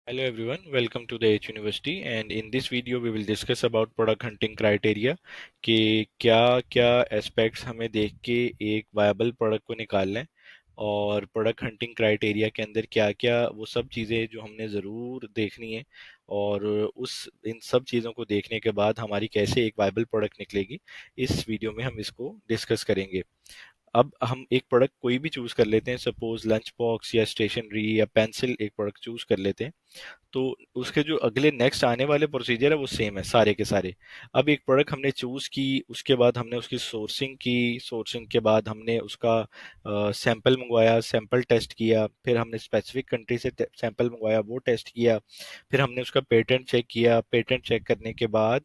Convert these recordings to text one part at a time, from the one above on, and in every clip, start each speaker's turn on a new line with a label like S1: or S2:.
S1: Hello everyone, welcome to the H University and in this video we will discuss about product hunting criteria कि क्या क्या aspects हमें देख के एक वायबल प्रोडक्ट को निकालना है और प्रोडक्ट हंटिंग क्राइटेरिया के अंदर क्या क्या वो सब चीज़ें जो हमने ज़रूर देखनी है और उस इन सब चीज़ों को देखने के बाद हमारी कैसे एक वायबल प्रोडक्ट निकलेगी। इस वीडियो में हम इसको डिस्कस करेंगे। अब हम एक प्रोडक्ट कोई भी चूज कर लेते हैं, सपोज लंच बॉक्स या स्टेशनरी या पेंसिल एक प्रोडक्ट चूज कर लेते हैं। तो उसके जो अगले नेक्स्ट आने वाले प्रोसीजर है वो सेम है सारे के सारे। अब एक प्रोडक्ट हमने चूज की, उसके बाद हमने उसकी सोर्सिंग की, सोर्सिंग के बाद हमने उसका सैंपल मंगवाया, सैंपल टेस्ट किया, फिर हमने स्पेसिफिक कंट्री से सैंपल मंगवाया, वो टेस्ट किया, फिर हमने उसका पेटेंट चेक किया, पेटेंट चेक करने के बाद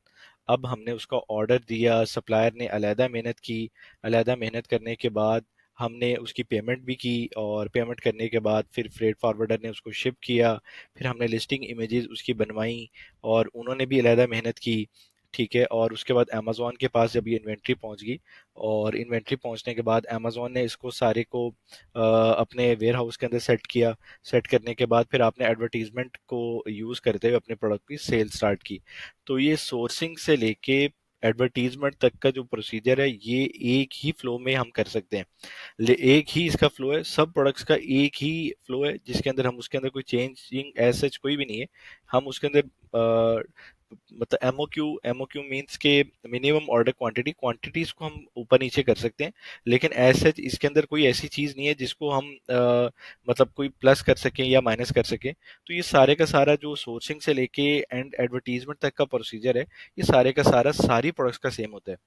S1: अब हमने उसका ऑर्डर दिया, सप्लायर ने अलहदा मेहनत की, अलहदा मेहनत करने के बाद हमने उसकी पेमेंट भी की और पेमेंट करने के बाद फिर फ्रेट फॉरवर्डर ने उसको शिप किया, फिर हमने लिस्टिंग इमेजेस उसकी बनवाई और उन्होंने भी अलहदा मेहनत की। ठीक है, और उसके बाद अमेज़ॉन के पास जब ये इन्वेंट्री पहुंच गई और इन्वेंट्री पहुंचने के बाद अमेज़ॉन ने इसको सारे को अपने वेयर हाउस के अंदर सेट किया। सेट करने के बाद फिर आपने एडवर्टीजमेंट को यूज़ करते हुए अपने प्रोडक्ट की सेल स्टार्ट की। तो ये सोर्सिंग से लेके एडवर्टीजमेंट तक का जो प्रोसीजर है ये एक ही फ्लो में हम कर सकते हैं। एक ही इसका फ्लो है, सब प्रोडक्ट्स का एक ही फ्लो है जिसके अंदर हम उसके अंदर कोई चेंजिंग एज सच कोई भी नहीं है। हम उसके अंदर मतलब एमओक्यू मींस के मिनिमम ऑर्डर क्वांटिटी, क्वांटिटीज को हम ऊपर नीचे कर सकते हैं, लेकिन एज सच इसके अंदर कोई ऐसी चीज नहीं है जिसको हम मतलब कोई प्लस कर सकें या माइनस कर सकें। तो ये सारे का सारा जो सोर्सिंग से लेके एंड एडवर्टीजमेंट तक का प्रोसीजर है, ये सारे का सारा सारी प्रोडक्ट्स का सेम होता है।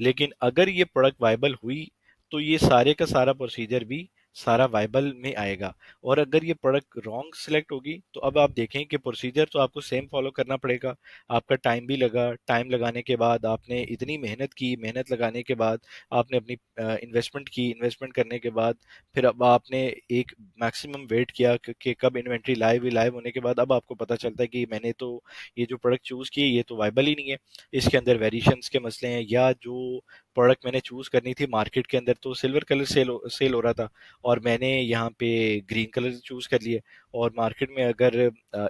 S1: लेकिन अगर ये प्रोडक्ट वायबल हुई तो ये सारे का सारा प्रोसीजर भी सारा वायबल में आएगा। और अगर ये प्रोडक्ट रॉन्ग सिलेक्ट होगी तो अब आप देखें कि प्रोसीजर तो आपको सेम फॉलो करना पड़ेगा। आपका टाइम भी लगा, टाइम लगाने के बाद आपने इतनी मेहनत की, मेहनत लगाने के बाद आपने अपनी इन्वेस्टमेंट की, इन्वेस्टमेंट करने के बाद फिर अब आपने एक मैक्सिमम वेट किया कि कब इन्वेंट्री लाइव हुई, लाइव होने के बाद अब आपको पता चलता है कि मैंने तो ये जो प्रोडक्ट चूज की है ये तो वायबल ही नहीं है, इसके अंदर वेरिएशंस के मसले हैं, या जो प्रोडक्ट मैंने चूज करनी थी मार्केट के अंदर तो सिल्वर कलर सेल हो रहा था और मैंने यहाँ पे ग्रीन कलर चूज कर लिया। और मार्केट में अगर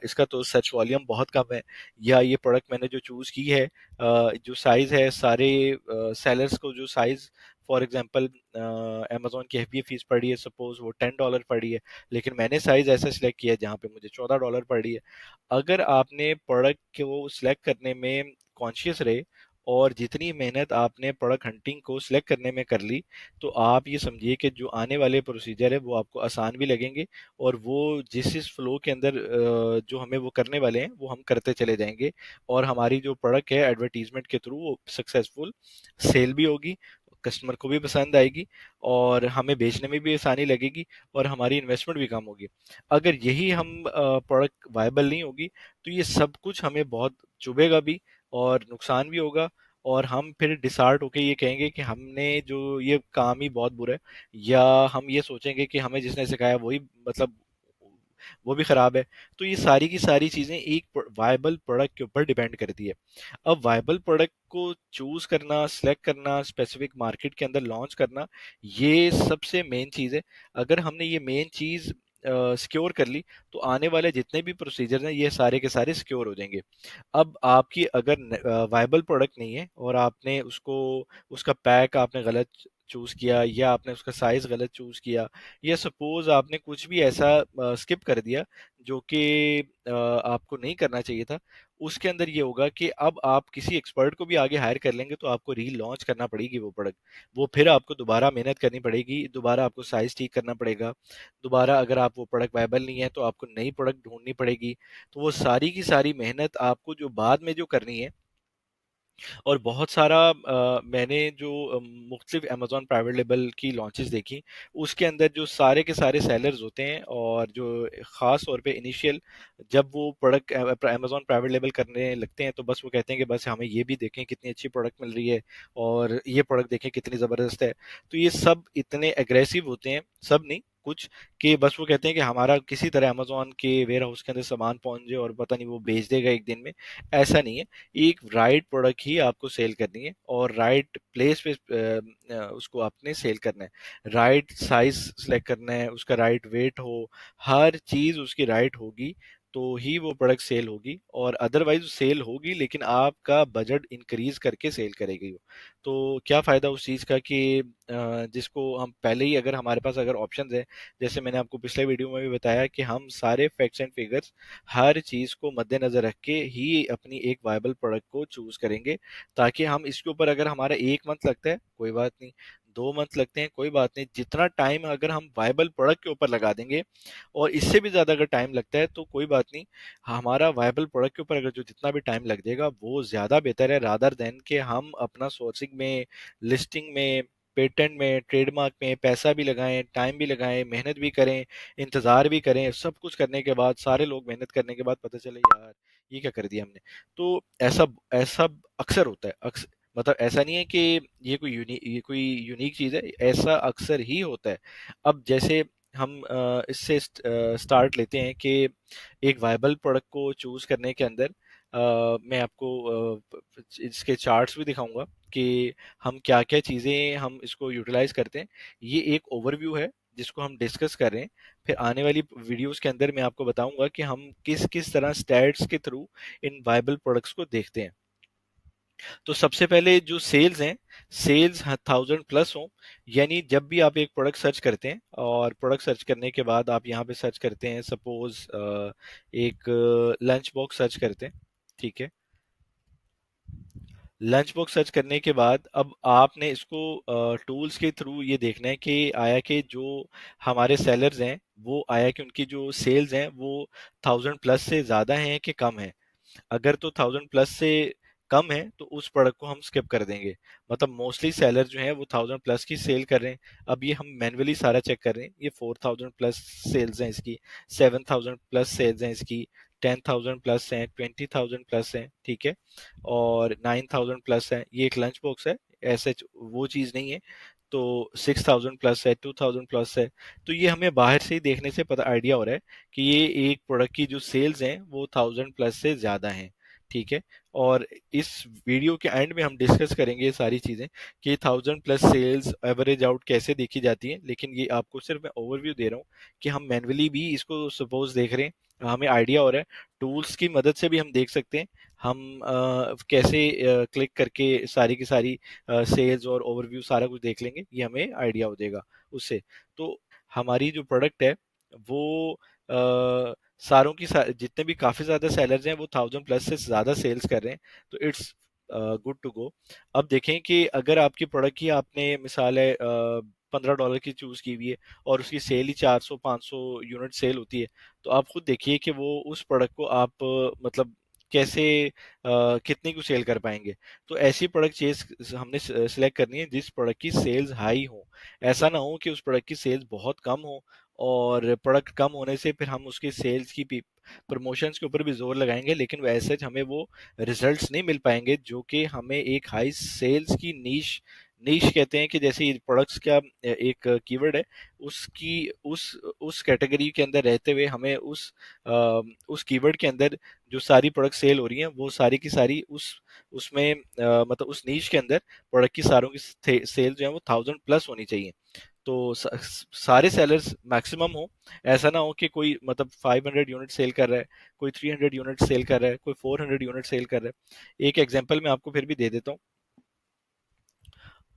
S1: इसका तो सर्च वॉल्यूम बहुत कम है, या ये प्रोडक्ट मैंने जो चूज की है जो साइज है सारे सेलर्स को जो साइज, फॉर एग्जांपल अमेजोन की एफबीए फीस पड़ी है, सपोज वो $10 पड़ी है, लेकिन मैंने साइज ऐसा सिलेक्ट किया जहाँ पे मुझे $14 पड़ी है। अगर आपने प्रोडक्ट को सिलेक्ट करने में कॉन्शियस रहे और जितनी मेहनत आपने प्रोडक्ट हंटिंग को सिलेक्ट करने में कर ली, तो आप ये समझिए कि जो आने वाले प्रोसीजर है वो आपको आसान भी लगेंगे और वो जिस इस फ्लो के अंदर जो हमें वो करने वाले हैं वो हम करते चले जाएंगे और हमारी जो प्रोडक्ट है एडवर्टीजमेंट के थ्रू वो सक्सेसफुल सेल भी होगी, कस्टमर को भी पसंद आएगी और हमें बेचने में भी आसानी लगेगी और हमारी इन्वेस्टमेंट भी कम होगी। अगर यही हम प्रोडक्ट वायबल नहीं होगी तो ये सब कुछ हमें बहुत चुभेगा भी और नुकसान भी होगा और हम फिर डिसहार्ट होके ये कहेंगे कि हमने जो ये काम ही बहुत बुरा है, या हम ये सोचेंगे कि हमें जिसने सिखाया वही मतलब वो भी खराब है। तो ये सारी की सारी चीजें एक वायबल प्रोडक्ट के ऊपर डिपेंड करती है। अब वायबल प्रोडक्ट को चूज करना, सिलेक्ट करना, स्पेसिफिक मार्केट के अंदर लॉन्च करना, ये सबसे मेन चीज है। अगर हमने ये मेन चीज सिक्योर कर ली तो आने वाले जितने भी प्रोसीजर हैं ये सारे के सारे सिक्योर हो जाएंगे। अब आपकी अगर वायबल प्रोडक्ट नहीं है और आपने उसको, उसका पैक आपने गलत चूज किया या आपने उसका साइज गलत चूज किया, या सपोज आपने कुछ भी ऐसा स्किप कर दिया जो कि आपको नहीं करना चाहिए था, उसके अंदर ये होगा कि अब आप किसी एक्सपर्ट को भी आगे हायर कर लेंगे तो आपको री लॉन्च करना पड़ेगी वो प्रोडक्ट। वो फिर आपको दोबारा मेहनत करनी पड़ेगी, दोबारा आपको साइज ठीक करना पड़ेगा, दोबारा अगर आप वो प्रोडक्ट वायबल नहीं है तो आपको नई प्रोडक्ट ढूंढनी पड़ेगी। तो वो सारी की सारी मेहनत आपको जो बाद में जो करनी है, और बहुत सारा मैंने जो मुख्तलिफ अमेजोन प्राइवेट लेबल की लॉन्चेस देखी, उसके अंदर जो सारे के सारे सेलर्स होते हैं और जो ख़ास तौर पे इनिशियल जब वो प्रोडक्ट अमेजोन प्राइवेट लेबल करने लगते हैं तो बस वो कहते हैं कि बस हमें ये भी देखें कितनी अच्छी प्रोडक्ट मिल रही है और ये प्रोडक्ट देखें कितनी ज़बरदस्त है। तो ये सब इतने एग्रेसिव होते हैं, सब नहीं, कुछ, कि बस वो कहते हैं कि हमारा किसी तरह अमेजोन के वेयर हाउस के अंदर सामान पहुंच जाए और पता नहीं वो बेच देगा एक दिन में। ऐसा नहीं है। एक राइट प्रोडक्ट ही आपको सेल करनी है और राइट प्लेस पे उसको आपने सेल करना है। राइट साइज सेलेक्ट करना है, उसका राइट वेट हो, हर चीज उसकी राइट होगी तो ही वो प्रोडक्ट सेल होगी, और अदरवाइज सेल होगी लेकिन आपका बजट इंक्रीज करके सेल करेगी वो। तो क्या फायदा उस चीज का कि जिसको हम पहले ही, अगर हमारे पास अगर ऑप्शंस है, जैसे मैंने आपको पिछले वीडियो में भी बताया कि हम सारे फैक्ट्स एंड फिगर्स, हर चीज को मद्देनजर रख के ही अपनी एक वायबल प्रोडक्ट को चूज करेंगे, ताकि हम इसके ऊपर, अगर हमारा 1 मंथ लगता है कोई बात नहीं, 2 मंथ लगते हैं कोई बात नहीं, जितना टाइम अगर हम वायबल प्रोडक्ट के ऊपर लगा देंगे, और इससे भी ज्यादा अगर टाइम लगता है तो कोई बात नहीं, हमारा वायबल प्रोडक्ट के ऊपर अगर जो जितना भी टाइम लग जाएगा वो ज्यादा बेहतर है, रादर देन कि हम अपना सोर्सिंग में, लिस्टिंग में, पेटेंट में, ट्रेडमार्क में पैसा भी लगाएं, टाइम भी लगाएं, मेहनत भी करें, इंतजार भी करें, सब कुछ करने के बाद, सारे लोग मेहनत करने के बाद पता चले यार ये क्या कर दिया हमने। तो ऐसा ऐसा अक्सर होता है, अक्सर, मतलब ऐसा नहीं है कि ये कोई यूनिक चीज है, ऐसा अक्सर ही होता है। अब जैसे हम इससे स्टार्ट लेते हैं कि एक वायबल प्रोडक्ट को चूज करने के अंदर मैं आपको इसके चार्ट्स भी दिखाऊंगा कि हम क्या क्या चीज़ें हम इसको यूटिलाइज करते हैं। ये एक ओवरव्यू है जिसको हम डिस्कस कर रहे हैं। फिर आने वाली वीडियोस के अंदर मैं आपको बताऊंगा कि हम किस किस तरह स्टैट्स के थ्रू इन वायबल प्रोडक्ट्स को देखते हैं। तो सबसे पहले जो सेल्स हैं, सेल्स 1000+ हो, यानी जब भी आप एक प्रोडक्ट सर्च करते हैं, और प्रोडक्ट सर्च करने के बाद आप यहाँ पे सर्च करते हैं, सपोज एक लंच बॉक्स सर्च करते हैं, ठीक है। लंच बॉक्स सर्च करने के बाद अब आपने इसको टूल्स के थ्रू ये देखना है कि आया कि जो हमारे सेलर्स हैं, वो आया कि उनकी जो सेल्स हैं वो 1000+ से ज़्यादा हैं कि कम है। अगर तो 1000+ से कम है तो उस प्रोडक्ट को हम स्किप कर देंगे। मतलब मोस्टली सेलर जो है वो 1000+ की सेल कर रहे हैं। अब ये हम मैन्युअली सारा चेक कर रहे हैं, ये 4000+ सेल्स हैं इसकी, 7000+ सेल्स हैं इसकी, 10,000+ हैं, 20,000+ हैं, ठीक है, और 9,000+ है। ये एक लंच बॉक्स है, ऐसे वो चीज़ नहीं है। तो 6,000+ है, 2,000+ है। तो ये हमें बाहर से ही देखने से पता आइडिया हो रहा है कि ये एक प्रोडक्ट की जो सेल्स हैं वो 1000+ से ज़्यादा हैं, ठीक है। और इस वीडियो के एंड में हम डिस्कस करेंगे ये सारी चीज़ें कि 1000+ सेल्स एवरेज आउट कैसे देखी जाती है, लेकिन ये आपको सिर्फ मैं ओवरव्यू दे रहा हूँ कि हम मैन्युअली भी इसको सपोज देख रहे हैं, हमें आइडिया हो रहा है। टूल्स की मदद से भी हम देख सकते हैं, हम कैसे क्लिक करके सारी की सारी सेल्स और ओवरव्यू सारा कुछ देख लेंगे, ये हमें आइडिया हो जाएगा उससे। तो हमारी जो प्रोडक्ट है वो सारों की जितने भी काफ़ी ज़्यादा सेलर्स हैं वो 1000+ से ज़्यादा सेल्स कर रहे हैं, तो इट्स गुड टू गो। अब देखें कि अगर आपकी प्रोडक्ट की आपने मिसाल है $15 की चूज़ की हुई है और उसकी सेल ही 400-500 यूनिट सेल होती है, तो आप खुद देखिए कि वो उस प्रोडक्ट को आप मतलब कैसे कितने को सेल कर पाएंगे। तो ऐसी प्रोडक्ट चेज हमने सिलेक्ट करनी है जिस प्रोडक्ट की सेल्स हाई हो। ऐसा ना हो कि उस प्रोडक्ट की सेल्स बहुत कम हो, और प्रोडक्ट कम होने से फिर हम उसकी सेल्स की प्रमोशंस के ऊपर भी जोर लगाएंगे, लेकिन वैसे हमें वो रिजल्ट्स नहीं मिल पाएंगे जो कि हमें एक हाई सेल्स की नीश, नीश कहते हैं कि जैसे ये प्रोडक्ट्स का एक कीवर्ड है, उसकी उस कैटेगरी के अंदर रहते हुए हमें उस कीवर्ड के अंदर जो सारी प्रोडक्ट सेल हो रही हैं वो सारी की सारी उसमें मतलब उस नीश के अंदर प्रोडक्ट की सारों की सेल जो है वो 1000+ होनी चाहिए। तो सारे सेलर्स मैक्सिमम हो, ऐसा ना हो कि कोई मतलब 500 यूनिट सेल कर रहा है, कोई 300 यूनिट सेल कर रहा है, कोई 400 यूनिट सेल कर रहा है। एक एग्जांपल मैं आपको फिर भी दे देता हूँ।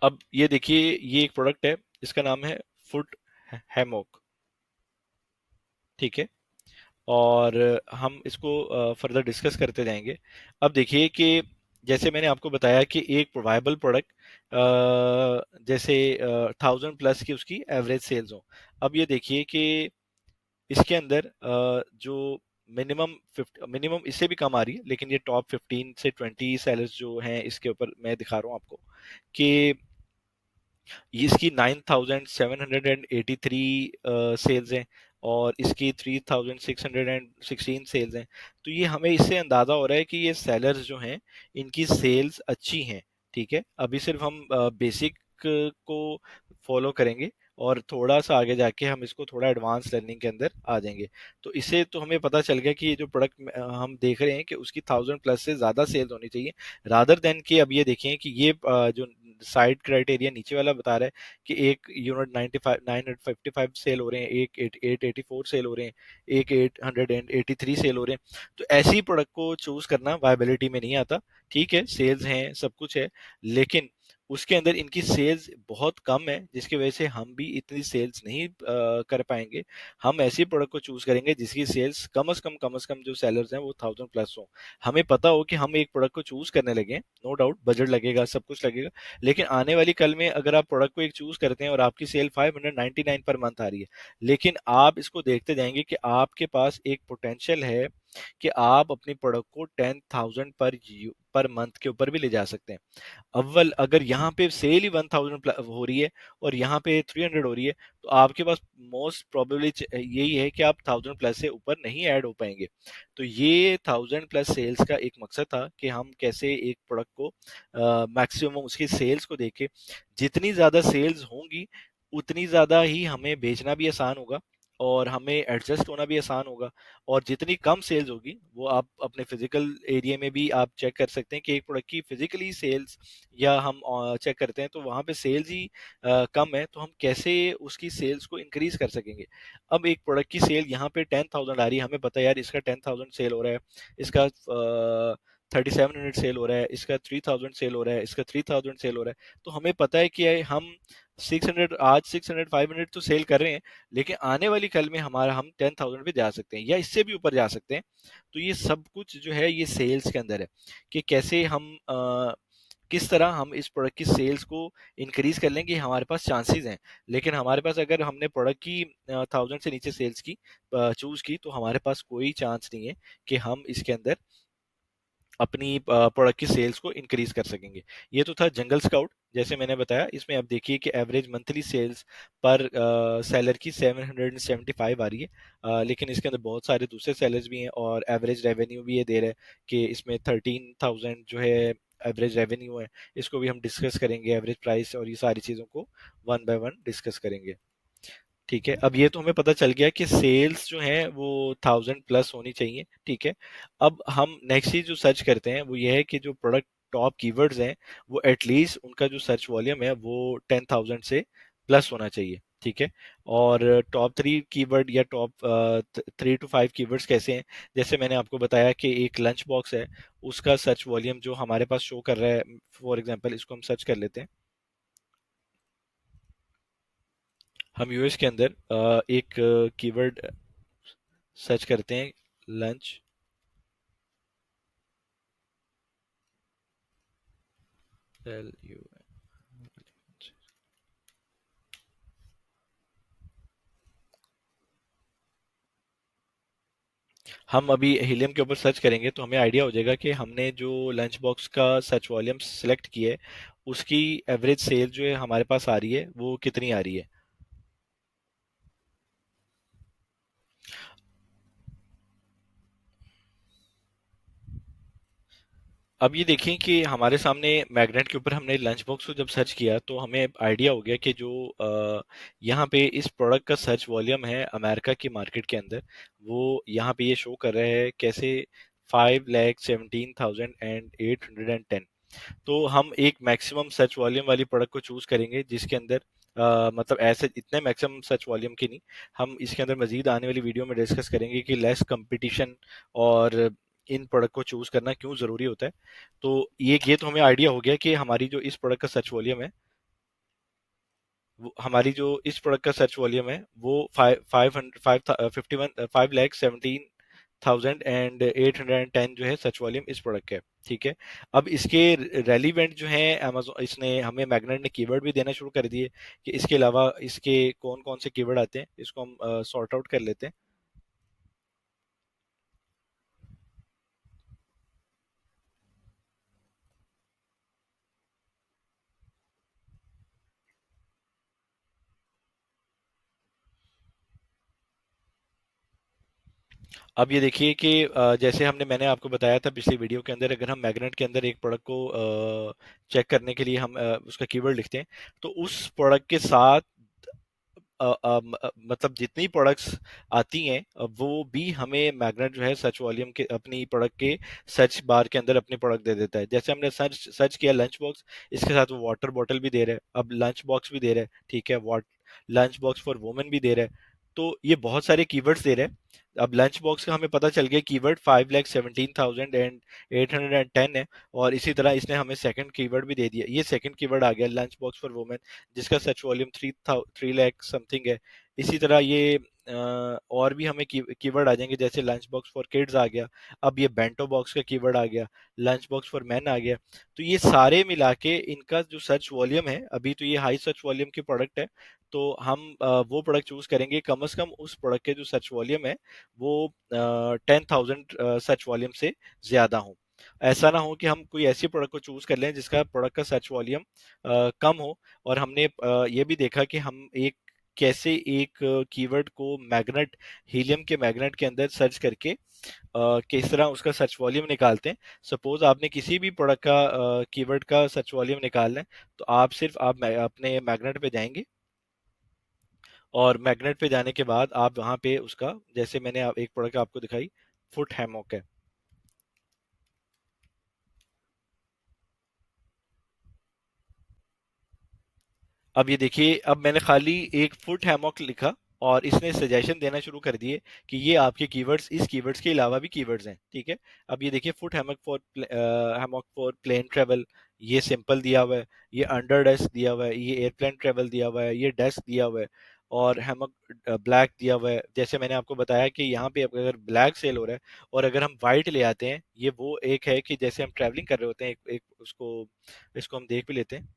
S1: अब ये देखिए, ये एक प्रोडक्ट है, इसका नाम है फुट हैमॉक, ठीक है। और हम इसको फर्दर डिस्कस करते जाएंगे। अब देखिए कि जैसे मैंने आपको बताया कि एक वायबल प्रोडक्ट जैसे 1000+ की उसकी एवरेज सेल्स हो। अब ये देखिए कि इसके अंदर जो मिनिमम इससे भी कम आ रही है, लेकिन ये टॉप 15 से 20 सेलर्स जो हैं इसके ऊपर मैं दिखा रहा हूँ आपको कि इसकी 9,783 सेल्स हैं, और इसकी 3,616 सेल्स हैं। तो ये हमें इससे अंदाजा हो रहा है कि ये सेलर्स जो हैं इनकी सेल्स अच्छी हैं, ठीक है। अभी सिर्फ हम बेसिक को फॉलो करेंगे, और थोड़ा सा आगे जाके हम इसको थोड़ा एडवांस लर्निंग के अंदर आ जाएंगे। तो इससे तो हमें पता चल गया कि ये जो प्रोडक्ट हम देख रहे हैं कि उसकी 1000+ से ज़्यादा सेल्स होनी चाहिए, रादर देन कि अब ये देखें कि ये जो साइड क्राइटेरिया नीचे वाला बता रहा है कि एक यूनिट 95 955 सेल हो रहे हैं, एक 884 सेल हो रहे हैं, एक 883 सेल हो रहे हैं, तो ऐसी प्रोडक्ट को चूज करना वायबिलिटी में नहीं आता। ठीक है, सेल्स हैं, सब कुछ है, लेकिन उसके अंदर इनकी सेल्स बहुत कम है, जिसकी वजह से हम भी इतनी सेल्स नहीं कर पाएंगे। हम ऐसी प्रोडक्ट को चूज करेंगे जिसकी सेल्स कम से कम जो सेलर्स हैं वो 1000+ हो। हमें पता हो कि हम एक प्रोडक्ट को चूज करने लगे, नो डाउट बजट लगेगा, सब कुछ लगेगा, लेकिन आने वाली कल में अगर आप प्रोडक्ट को एक चूज करते हैं और आपकी सेल 599 पर मंथ आ रही है, लेकिन आप इसको देखते जाएंगे कि आपके पास एक पोटेंशियल है कि आप अपनी प्रोडक्ट को 10,000 पर मंथ के ऊपर भी ले जा सकते हैं। अव्वल अगर यहाँ पे सेल ही 1000 हो रही है और यहाँ पे 300 हो रही है, तो आपके पास मोस्ट प्रोबेबली यही है कि आप 1000+ से ऊपर नहीं ऐड हो पाएंगे। तो ये 1000+ सेल्स का एक मकसद था कि हम कैसे एक प्रोडक्ट को मैक्सिमम उसकी सेल्स को देखे, जितनी ज़्यादा सेल्स होंगी उतनी ज़्यादा ही हमें बेचना भी आसान होगा और हमें एडजस्ट होना भी आसान होगा। और जितनी कम सेल्स होगी वो आप अपने फिजिकल एरिया में भी आप चेक कर सकते हैं कि एक प्रोडक्ट की फिजिकली सेल्स, या हम चेक करते हैं तो वहाँ पे सेल्स ही कम है, तो हम कैसे उसकी सेल्स को इंक्रीज कर सकेंगे। अब एक प्रोडक्ट की सेल यहाँ पे 10,000 आ रही है, हमें पता है यार इसका 10,000 सेल हो रहा है, इसका 3700 सेल हो रहा है, इसका 3000 सेल हो रहा है, इसका 3000 सेल हो रहा है, तो हमें पता है कि हम 600, आज 600 500 तो सेल कर रहे हैं, लेकिन आने वाली कल में हमारा हम 10,000 पे जा सकते हैं या इससे भी ऊपर जा सकते हैं। तो ये सब कुछ जो है ये सेल्स के अंदर है कि कैसे हम किस तरह हम इस प्रोडक्ट की सेल्स को इंक्रीज कर लेंगे, हमारे पास चांसेस हैं। लेकिन हमारे पास अगर हमने प्रोडक्ट की 1000 से नीचे सेल्स की चूज की, तो हमारे पास कोई चांस नहीं है कि हम इसके अंदर अपनी प्रोडक्ट की सेल्स को इंक्रीज कर सकेंगे। ये तो था जंगल स्काउट, जैसे मैंने बताया। इसमें आप देखिए कि एवरेज मंथली सेल्स पर सेलर की 775 आ रही है, लेकिन इसके अंदर बहुत सारे दूसरे सेलर्स भी हैं और एवरेज रेवेन्यू भी ये दे रहा है कि इसमें 13,000 जो है एवरेज रेवेन्यू है। इसको भी हम डिस्कस करेंगे, एवरेज प्राइस और ये सारी चीज़ों को वन बाय वन डिस्कस करेंगे। ठीक है, अब ये तो हमें पता चल गया कि सेल्स जो है वो 1000+ होनी चाहिए। ठीक है, अब हम नेक्स्ट चीज जो सर्च करते हैं वो ये है कि जो प्रोडक्ट टॉप कीवर्ड्स हैं वो एटलीस्ट उनका जो सर्च वॉल्यूम है वो 10,000 से प्लस होना चाहिए। ठीक है, और टॉप 3 कीवर्ड या टॉप 3 to 5 कीवर्ड्स कैसे हैं, जैसे मैंने आपको बताया कि एक लंच बॉक्स है, उसका सर्च वॉल्यूम जो हमारे पास शो कर रहा है, फॉर एग्जांपल इसको हम सर्च कर लेते हैं। हम यूएस के अंदर एक कीवर्ड सर्च करते हैं, लंच। एल यू, हम अभी हीलियम के ऊपर सर्च करेंगे तो हमें आइडिया हो जाएगा कि हमने जो लंच बॉक्स का सर्च वॉल्यूम सेलेक्ट किया है उसकी एवरेज सेल जो है हमारे पास आ रही है वो कितनी आ रही है। अब ये देखें कि हमारे सामने मैग्नेट के ऊपर हमने लंच बॉक्स को जब सर्च किया तो हमें आइडिया हो गया कि जो यहाँ पे इस प्रोडक्ट का सर्च वॉल्यूम है अमेरिका की मार्केट के अंदर, वो यहाँ पे ये शो कर रहा है कैसे 5,17,810। तो हम एक मैक्सिमम सर्च वॉल्यूम वाली प्रोडक्ट को चूज करेंगे जिसके अंदर मतलब ऐसे इतने मैक्सिमम सर्च वॉल्यूम की नहीं, हम इसके अंदर मजीद आने वाली वीडियो में डिस्कस करेंगे कि लेस कंपटीशन और इन प्रोडक्ट को चूज करना क्यों जरूरी होता है। तो ये तो हमें आइडिया हो गया कि हमारी जो इस प्रोडक्ट का सर्च वॉल्यूम है, हमारी जो इस प्रोडक्ट का सर्च वॉल्यूम है वो 5,17,810 जो है सर्च वॉल्यूम इस प्रोडक्ट का है। ठीक है, अब इसके रेलिवेंट जो है अमेजोन, इसने हमें मैग्नेट ने कीवर्ड भी देना शुरू कर दिए कि इसके अलावा इसके कौन कौन से कीवर्ड आते हैं, इसको हम सॉर्ट आउट कर लेते हैं। अब ये देखिए कि जैसे मैंने आपको बताया था पिछली वीडियो के अंदर, अगर हम मैग्नेट के अंदर एक प्रोडक्ट को चेक करने के लिए हम उसका कीवर्ड लिखते हैं, तो उस प्रोडक्ट के साथ मतलब जितनी प्रोडक्ट्स आती हैं वो भी हमें मैग्नेट जो है सर्च वॉल्यूम के अपनी प्रोडक्ट के सर्च बार के अंदर अपनी प्रोडक्ट दे देता है। जैसे हमने सर्च सर्च किया लंच बॉक्स, इसके साथ वो वाटर बॉटल भी दे रहा है, अब लंच बॉक्स भी दे रहा है, ठीक है, what lunch box for women भी दे रहा है। तो ये बहुत सारे कीवर्ड्स दे रहे हैं। अब लंच बॉक्स का हमें पता चल गया कीवर्ड 5,17,810 है, और इसी तरह इसने हमें सेकंड कीवर्ड भी दे दिया, ये सेकंड कीवर्ड आ गया लंच बॉक्स फॉर वुमेन, जिसका सर्च वॉल्यूम 3 लाख समथिंग है। इसी तरह ये और भी हमें कीवर्ड आ जाएंगे, जैसे लंच बॉक्स फॉर किड्स आ गया, अब ये बेंटो बॉक्स का कीवर्ड आ गया, लंच बॉक्स फॉर मैन आ गया। तो ये सारे मिला के इनका जो सर्च वॉल्यूम है, अभी तो ये हाई सर्च वॉल्यूम की प्रोडक्ट है, तो हम वो प्रोडक्ट चूज करेंगे कम से कम उस प्रोडक्ट के जो सर्च वॉल्यूम है वो 10,000 सर्च वॉल्यूम से ज्यादा हो। ऐसा ना हो कि हम कोई ऐसी प्रोडक्ट को चूज कर लें जिसका प्रोडक्ट का सर्च वॉल्यूम कम हो। और हमने ये भी देखा कि हम एक कैसे एक कीवर्ड को मैग्नेट हीलियम के मैग्नेट के अंदर सर्च करके किस तरह उसका सर्च वॉल्यूम निकालते हैं। सपोज आपने किसी भी प्रोडक्ट का कीवर्ड का सर्च वॉल्यूम निकालना है, तो आप सिर्फ अपने मैग्नेट पे जाएंगे, और मैग्नेट पे जाने के बाद आप वहां पे उसका, जैसे मैंने एक प्रोडक्ट आपको दिखाई, फुट हैमॉक है। अब ये देखिए, अब मैंने खाली एक फुट हैमॉक लिखा और इसने सजेशन देना शुरू कर दिए कि ये आपके कीवर्ड्स, इस कीवर्ड्स के अलावा भी कीवर्ड्स हैं, ठीक है। अब ये देखिए, foot hammock for plane travel, ये सिंपल दिया हुआ है, ये अंडर डेस्क दिया हुआ है, ये एयरप्लेन ट्रेवल दिया हुआ है, ये डेस्क दिया हुआ है, और हैमॉक ब्लैक दिया हुआ है। जैसे मैंने आपको बताया कि यहाँ पे अगर ब्लैक सेल हो रहा है और अगर हम वाइट ले आते हैं, ये वो एक है कि जैसे हम ट्रैवलिंग कर रहे होते हैं, एक उसको, इसको हम देख भी लेते हैं।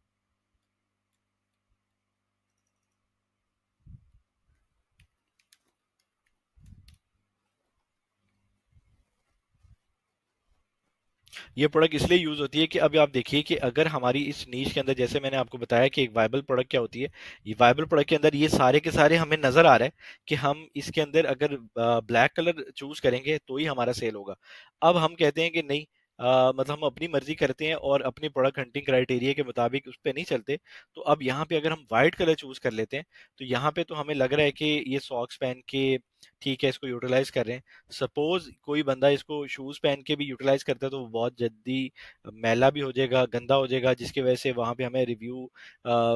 S1: ये प्रोडक्ट इसलिए यूज होती है कि अभी आप देखिए कि अगर हमारी इस नीश के अंदर, जैसे मैंने आपको बताया कि एक वायबल प्रोडक्ट क्या होती है, ये वायबल प्रोडक्ट के अंदर ये सारे के सारे हमें नजर आ रहा है कि हम इसके अंदर अगर ब्लैक कलर चूज करेंगे तो ही हमारा सेल होगा। अब हम कहते हैं कि नहीं, मतलब हम अपनी मर्जी करते हैं और अपनी प्रोडक्ट हंटिंग क्राइटेरिया के मुताबिक उस पर नहीं चलते। तो अब यहाँ पे अगर हम व्हाइट कलर चूज कर लेते हैं, तो यहाँ पे तो हमें लग रहा है कि ये सॉक्स पहन के ठीक है इसको यूटिलाइज कर रहे हैं। सपोज कोई बंदा इसको शूज पहन के भी यूटिलाइज करता है, तो वो बहुत जल्दी मैला भी हो जाएगा, गंदा हो जाएगा, जिसकी वजह से वहां पे हमें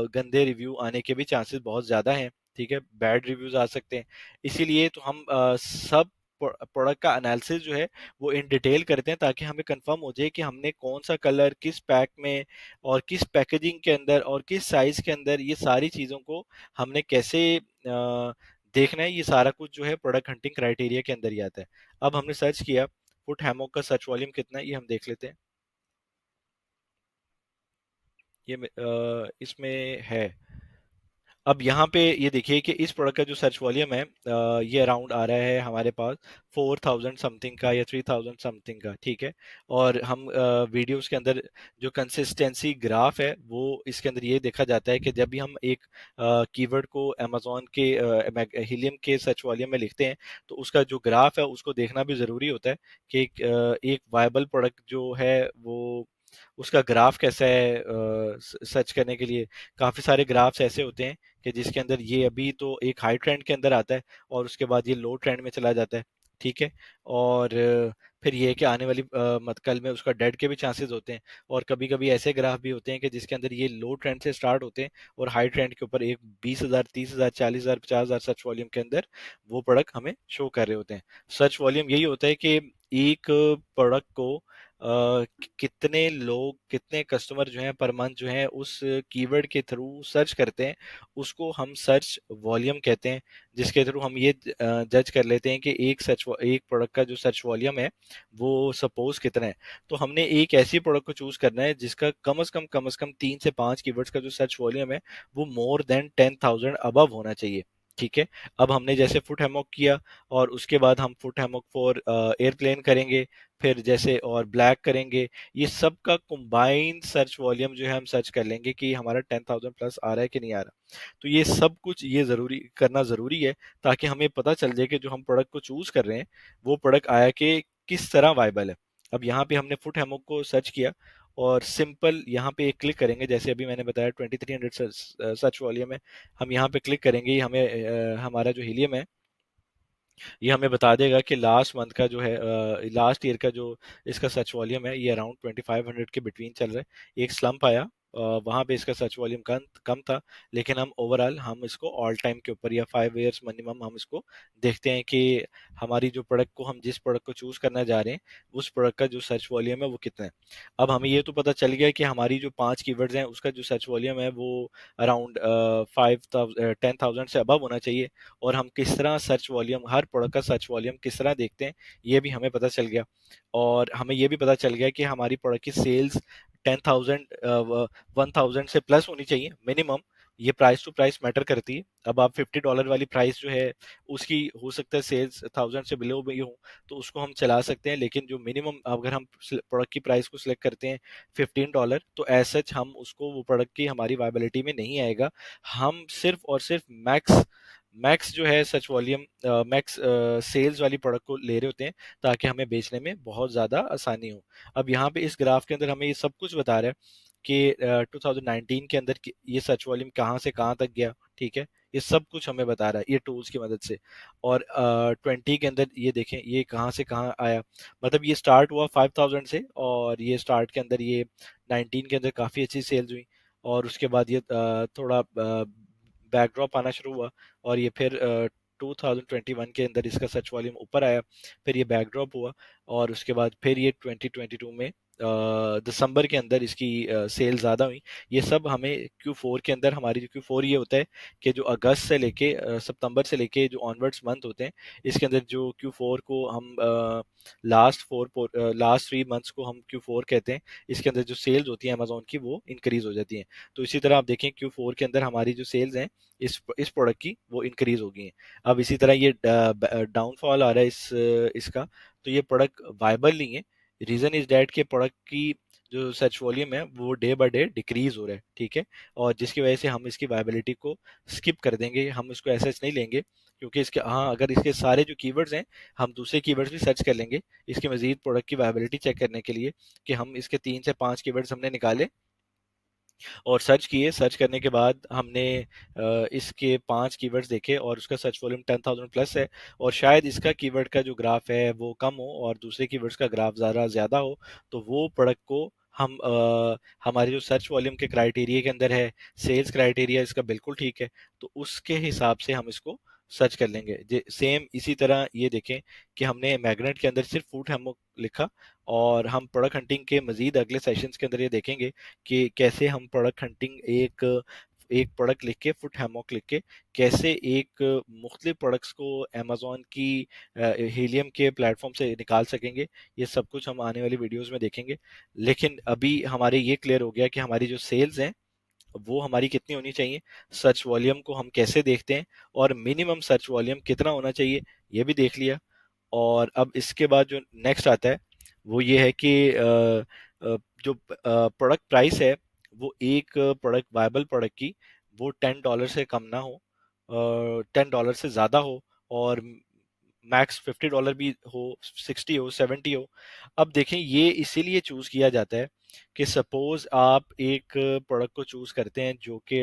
S1: गंदे रिव्यू आने के भी चांसेस बहुत ज्यादा हैं, ठीक है, बैड रिव्यूज आ सकते हैं। इसीलिए तो हम सब प्रोडक्ट का एनालिसिस जो है वो इन डिटेल करते हैं, ताकि हमें कंफर्म हो जाए कि हमने कौन सा कलर किस पैक में और किस पैकेजिंग के अंदर और किस साइज के अंदर, ये सारी चीजों को हमने कैसे देखना है। ये सारा कुछ जो है प्रोडक्ट हंटिंग क्राइटेरिया के अंदर ही आता है। अब हमने सर्च किया फुट हैमॉक का सर्च वॉल्यूम कितना है, ये हम देख लेते हैं। इसमें है। अब यहाँ पे ये देखिए कि इस प्रोडक्ट का जो सर्च वॉल्यूम है, ये अराउंड आ रहा है हमारे पास 4,000 समथिंग का या 3,000 समथिंग का, ठीक है। और हम वीडियोस के अंदर जो कंसिस्टेंसी ग्राफ है वो इसके अंदर ये देखा जाता है कि जब भी हम एक कीवर्ड को अमेजोन के हीलियम के सर्च वॉल्यूम में लिखते हैं, तो उसका जो ग्राफ है उसको देखना भी ज़रूरी होता है कि एक वायबल प्रोडक्ट जो है वो उसका ग्राफ कैसा है। सर्च करने के लिए काफ़ी सारे ग्राफ्स ऐसे होते हैं कि जिसके अंदर ये अभी तो एक हाई ट्रेंड के अंदर आता है और उसके बाद ये लो ट्रेंड में चला जाता है, ठीक है। और फिर ये है कि आने वाली कल में उसका डेड के भी चांसेस होते हैं। और कभी कभी ऐसे ग्राफ भी होते हैं कि जिसके अंदर ये लो ट्रेंड से स्टार्ट होते हैं और हाई ट्रेंड के ऊपर एक 20,000, 30,000, 40,000, 50,000 सर्च वॉल्यूम के अंदर वो प्रोडक्ट हमें शो कर रहे होते हैं। सर्च वॉल्यूम यही होता है कि एक प्रोडक्ट को कितने लोग, कितने कस्टमर जो हैं पर मंथ जो हैं उस कीवर्ड के थ्रू सर्च करते हैं, उसको हम सर्च वॉल्यूम कहते हैं। जिसके थ्रू हम ये जज कर लेते हैं कि एक प्रोडक्ट का जो सर्च वॉल्यूम है वो सपोज कितना है। तो हमने एक ऐसी प्रोडक्ट को चूज करना है जिसका कम से कम 3 से 5 कीवर्ड्स का जो सर्च वॉल्यूम है वो मोर देन 10,000 अबव होना चाहिए, ठीक है। अब हमने जैसे फुट हैमॉक किया, और उसके बाद हम फुट हैमॉक फॉर एयरप्लेन करेंगे, फिर जैसे और ब्लैक करेंगे। ये सब का कंबाइंड सर्च वॉल्यूम जो है हम सर्च कर लेंगे कि हमारा 10,000 प्लस आ रहा है कि नहीं आ रहा। तो ये सब कुछ ये जरूरी करना जरूरी है, ताकि हमें पता चल जाए कि जो हम प्रोडक्ट को चूज कर रहे हैं वो प्रोडक्ट आया कि किस तरह वाइबल है। अब यहाँ पे हमने फुट हैमॉक को सर्च किया और सिंपल यहाँ पे एक क्लिक करेंगे, जैसे अभी मैंने बताया 2300 सर्च वॉल्यूम है, हम यहाँ पे क्लिक करेंगे, ये हमें हमारा जो हीलियम है ये हमें बता देगा कि लास्ट मंथ का जो है, लास्ट ईयर का जो इसका सर्च वॉल्यूम है ये अराउंड 2500 के बिटवीन चल रहा है। एक स्लम्प आया, वहाँ पे इसका सर्च वॉल्यूम कम कम था, लेकिन हम ओवरऑल हम इसको ऑल टाइम के ऊपर या 5 ईयर्स मिनिमम हम इसको देखते हैं कि हमारी जो प्रोडक्ट को, हम जिस प्रोडक्ट को चूज करना जा रहे हैं उस प्रोडक्ट का जो सर्च वॉल्यूम है वो कितना है। अब हमें ये तो पता चल गया कि हमारी जो 5 कीवर्ड्स हैं उसका जो सर्च वॉल्यूम है वो अराउंड 10,000 से अबव होना चाहिए। और हम किस तरह सर्च वॉल्यूम, हर प्रोडक्ट का सर्च वॉल्यूम किस तरह देखते हैं ये भी हमें पता चल गया। और हमें ये भी पता चल गया कि हमारी प्रोडक्ट की सेल्स 10,000 1,000 से प्लस होनी चाहिए मिनिमम। ये प्राइस टू प्राइस मैटर करती है। अब आप $50 वाली प्राइस जो है उसकी हो सकता है सेल्स 1,000 से बिलो भी हो, तो उसको हम चला सकते हैं, लेकिन जो मिनिमम अगर हम प्रोडक्ट की प्राइस को सिलेक्ट करते हैं $15, तो एज सच हम उसको, वो प्रोडक्ट की हमारी वायबिलिटी में नहीं आएगा। हम सिर्फ और सिर्फ मैक्स मैक्स जो है सच वॉल्यूम, मैक्स सेल्स वाली प्रोडक्ट को ले रहे होते हैं, ताकि हमें बेचने में बहुत ज़्यादा आसानी हो। अब यहाँ पे इस ग्राफ के अंदर हमें ये सब कुछ बता रहा है कि 2019 के अंदर ये सच वॉल्यूम कहाँ से कहाँ तक गया, ठीक है। ये सब कुछ हमें बता रहा है ये टूल्स की मदद से। और 20 के अंदर ये देखें ये कहाँ से कहाँ आया, मतलब ये स्टार्ट हुआ 5,000 से, और ये स्टार्ट के अंदर ये 19 के अंदर काफ़ी अच्छी सेल्स हुई। और उसके बाद ये थोड़ा बैकड्रॉप आना शुरू हुआ, और ये फिर 2021 के अंदर इसका सर्च वॉल्यूम ऊपर आया, फिर ये बैकड्रॉप हुआ, और उसके बाद फिर ये 2022 में दिसंबर के अंदर इसकी सेल ज़्यादा हुई। ये सब हमें Q4 के अंदर, हमारी जो Q4 ये होता है कि जो अगस्त से लेके सितंबर से लेके जो ऑनवर्ड्स मंथ होते हैं, इसके अंदर जो Q4 को हम लास्ट 3 मंथ्स को हम Q4 कहते हैं। इसके अंदर जो सेल्स होती है अमेजोन की वो इंक्रीज हो जाती हैं। तो इसी तरह आप देखें Q4 के अंदर हमारी जो सेल्स हैं इस प्रोडक्ट की वो इंक्रीज हो गई हैं। अब इसी तरह ये डाउनफॉल आ रहा है इसका, तो ये प्रोडक्ट वायबल नहीं है। रीजन इज डैट के प्रोडक्ट की जो सर्च वॉल्यूम है वो डे बाय डे डिक्रीज हो रहा है, ठीक है। और जिसकी वजह से हम इसकी वायबिलिटी को स्किप कर देंगे, हम इसको ऐसा नहीं लेंगे, क्योंकि इसके, हाँ, अगर इसके सारे जो कीवर्ड्स हैं हम दूसरे कीवर्ड्स भी सर्च कर लेंगे इसके मजीद प्रोडक्ट की वायबिलिटी चेक करने के लिए, कि हम इसके 3 से 5 कीवर्ड्स हमने निकाले और सर्च किए। सर्च करने के बाद हमने इसके 5 कीवर्ड्स देखे और उसका सर्च वॉल्यूम 10,000 प्लस है, और शायद इसका कीवर्ड का जो ग्राफ है वो कम हो और दूसरे कीवर्ड्स का ग्राफ ज़्यादा हो, तो वो प्रोडक्ट को हम हमारे जो सर्च वॉल्यूम के क्राइटेरिया के अंदर है, सेल्स क्राइटेरिया इसका बिल्कुल ठीक है, तो उसके हिसाब से हम इसको सर्च कर लेंगे। सेम इसी तरह ये देखें कि हमने मैग्नेट के अंदर सिर्फ फूड हैमॉक लिखा, और हम प्रोडक्ट हंटिंग के मजीद अगले सेशंस के अंदर ये देखेंगे कि कैसे हम प्रोडक्ट हंटिंग, एक एक प्रोडक्ट लिख के, फुट हैमॉक लिख के, कैसे एक मुख्तलिफ प्रोडक्ट्स को अमेजोन की हीलियम के प्लेटफॉर्म से निकाल सकेंगे। ये सब कुछ हम आने वाली वीडियोस में देखेंगे। लेकिन अभी हमारे ये क्लियर हो गया कि हमारी जो सेल्स हैं वो हमारी कितनी होनी चाहिए, सर्च वॉल्यूम को हम कैसे देखते हैं, और मिनिमम सर्च वॉल्यूम कितना होना चाहिए ये भी देख लिया। और अब इसके बाद जो नेक्स्ट आता है वो ये है कि जो प्रोडक्ट प्राइस है वो एक प्रोडक्ट, वायबल प्रोडक्ट की, वो $10 से कम ना हो, $10 से ज़्यादा हो, और मैक्स $50 भी हो, 60 हो, 70 हो। अब देखें ये इसीलिए चूज़ किया जाता है कि सपोज आप एक प्रोडक्ट को चूज़ करते हैं जो कि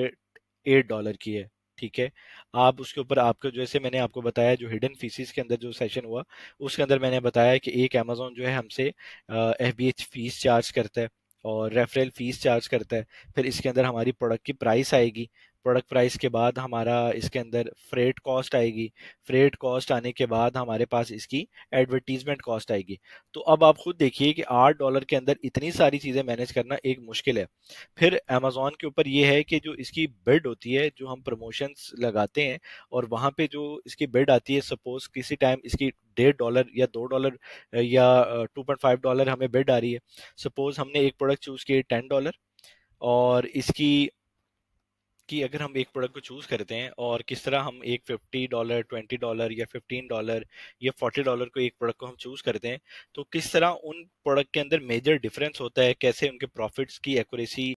S1: $8 की है, ठीक है। आप उसके ऊपर, आपको जैसे मैंने आपको बताया जो हिडन फीसिस के अंदर जो सेशन हुआ उसके अंदर मैंने बताया कि एक अमेजोन जो है हमसे FBH फीस चार्ज करता है और रेफरल फीस चार्ज करता है। फिर इसके अंदर हमारी प्रोडक्ट की प्राइस आएगी, प्रोडक्ट प्राइस के बाद हमारा इसके अंदर फ्रेट कॉस्ट आएगी, फ्रेट कॉस्ट आने के बाद हमारे पास इसकी एडवर्टीजमेंट कॉस्ट आएगी। तो अब आप खुद देखिए कि $8 के अंदर इतनी सारी चीज़ें मैनेज करना एक मुश्किल है। फिर अमेजोन के ऊपर ये है कि जो इसकी बिड होती है, जो हम प्रमोशंस लगाते हैं और वहाँ पे जो इसकी बिड आती है, सपोज किसी टाइम इसकी $1.5 या $2 या $2.5 हमें बिड आ रही है। सपोज हमने एक प्रोडक्ट चूज किया $10, और इसकी कि अगर हम एक प्रोडक्ट को चूज करते हैं और किस तरह हम एक $50, $20 या $15 या $40 को एक प्रोडक्ट को हम चूज करते हैं, तो किस तरह उन प्रोडक्ट के अंदर मेजर डिफरेंस होता है, कैसे उनके प्रॉफिट्स की एक्यूरेसी